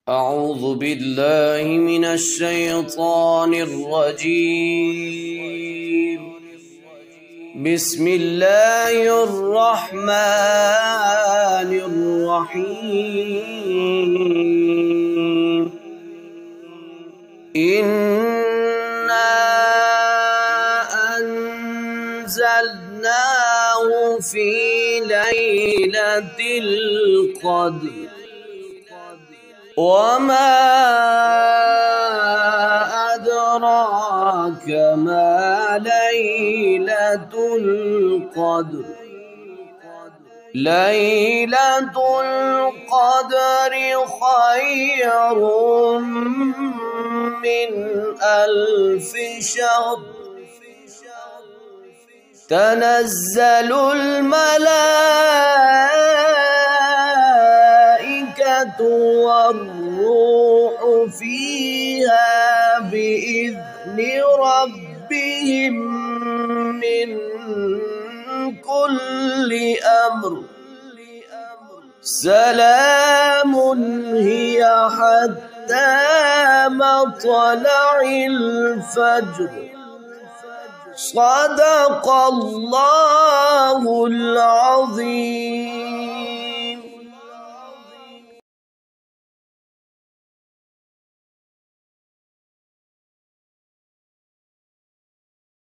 أعوذ بالله من الشيطان الرجيم. بسم الله الرحمن الرحيم. إنا أنزلناه في ليلة القدر وما أدراك ما ليلة القدر. ليلة القدر خير من 1000 شهر. تنزل الملائكة والروح فيها بإذن ربهم من كل أمر. سلام هي حتى مطلع الفجر. صدق الله العظيم.